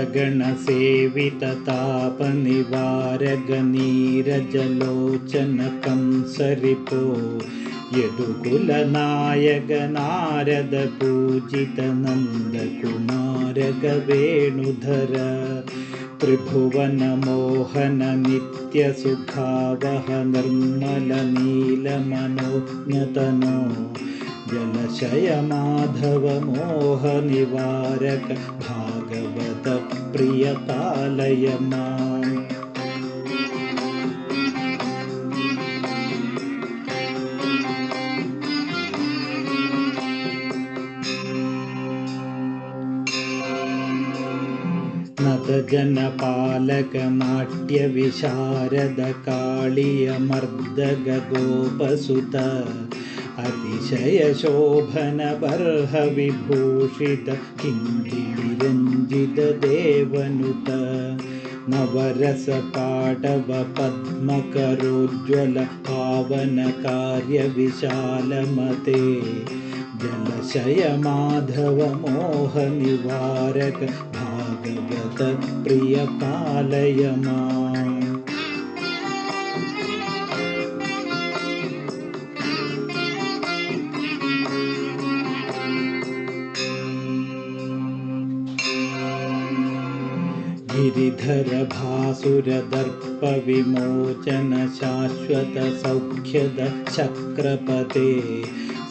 सुरगणसेविततापनिवारगनीरजलोचनकंसरिपो यदुकुलनायक नारदपूजितनन्दकुमारगवेणुधर त्रिभुवनमोहन नित्यसुखावह निर्मलनीलमनोज्ञतनो जलशय माधव मोहनिवारक भागवत प्रिय पालय माम्। नदजनपालक नाट्यविशारद काळीयमर्दग गोपसुत अतिशय शोभन बर्ह विभूषित किङ्किणिरञ्जित देवनुत नवरस पाटव पद्मकरोज्ज्वल पावन कार्य विशालमते जलशय माधव मोह निवारक भागवत प्रिय पालय माम्। गिरिधर भासुर दर्प विमोचन शाश्वत सौख्यद चक्रपते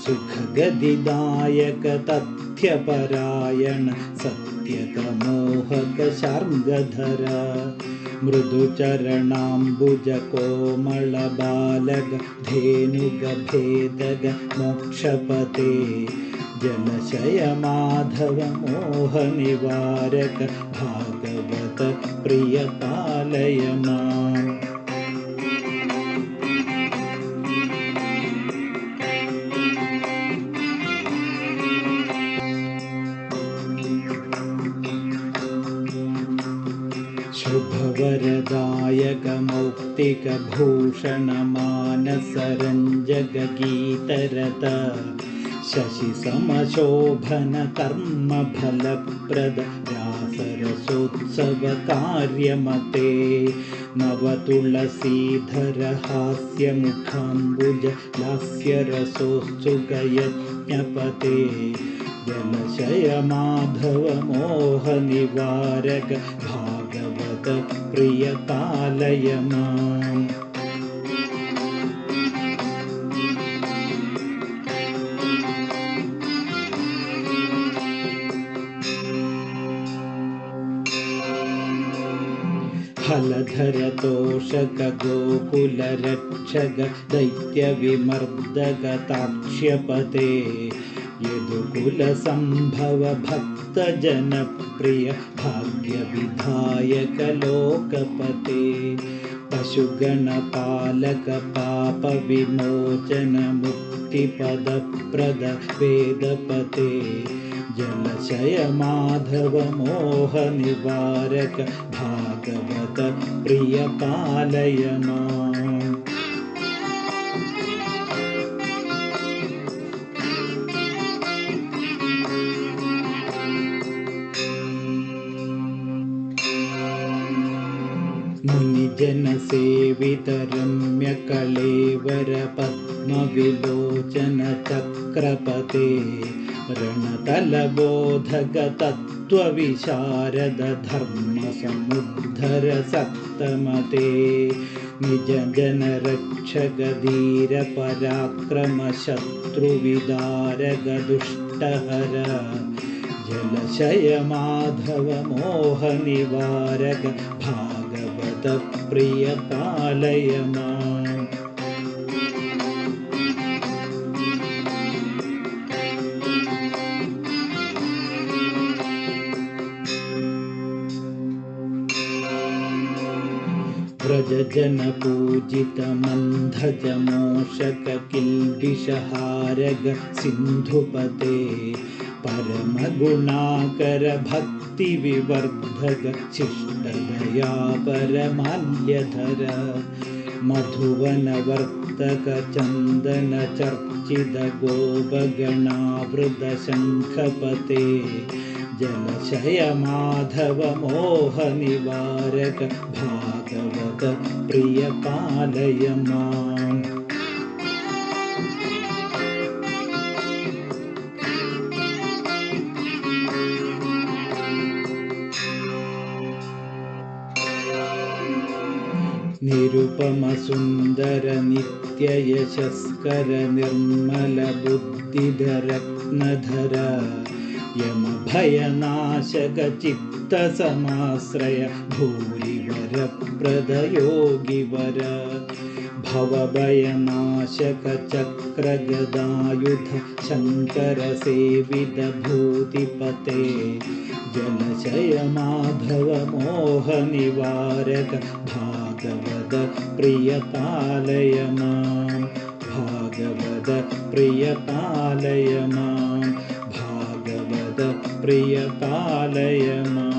सुखगदिदायक तथ्यपरायण सत्यतमोहक शार्ङ्गधर मृदुचरणाम्बुज कोमल बालग धेनुग भेदग मोक्षपते जलशय माधव मोह निवारक भागवत प्रिय पालय माम्। शुभवरदायक मौक्तिक भूषण मानसरञ्जक गीतरत शशि समशोभन कर्म फलप्रद व्यासरसोत्सव कार्यमते नवतुलसीधर हास्य मुखाम्बुज लास्य रसोत्सुक यज्ञपते जलशय माधव मोह निवारक भागवत प्रिय पालय माम्। हलधर तोषक गोकुल रक्षक दैत्य विमर्दक ताक्ष्यपते यदुकुल संभव भक्त जनप्रिय भाग्य विधायक लोकपते पशुगण पालक पाप विमोचन मुक्तिपद प्रद वेदपते जलशय माधव मोह निवारक भागवत प्रिय पालय माम्। मुनिजन सेवित रम्य कलेवर पद्म विलोचन चक्रपते रणतलबोधक तत्त्वविशारद धर्म समुद्धर सप्तमते निज जन रक्षक धीर पराक्रम शत्रुविदारक दुष्टहर जलशय माधव मोह निवारक भागवत प्रिय पालय माम्। व्रज जन पूजित मंधज मोषक किल्बिषहारग सिंधुपते परम गुणाकर भक्ति विवर्धक शिष्ट दया परमाल्यधर मधुवन वर्तक चंदन चर्चित गोपगणावृत शंखपते जलशय माधव मोहनिवारक भागवत प्रिय पालय माम्। निरुपम सुंदर नित्य यशस्कर निर्मल बुद्धिधर रत्नधर यम भयनाशक चित्त समाश्रय भूरिवर प्रद योगिवर भवभयनाशक चक्र गदायुध शंकर सेवित भूतिपते जलशय माधव मोह निवारक भागवत प्रिय पालय माम्। भागवत प्रिय पालय माम्। भागवत प्रिय पालय माम्।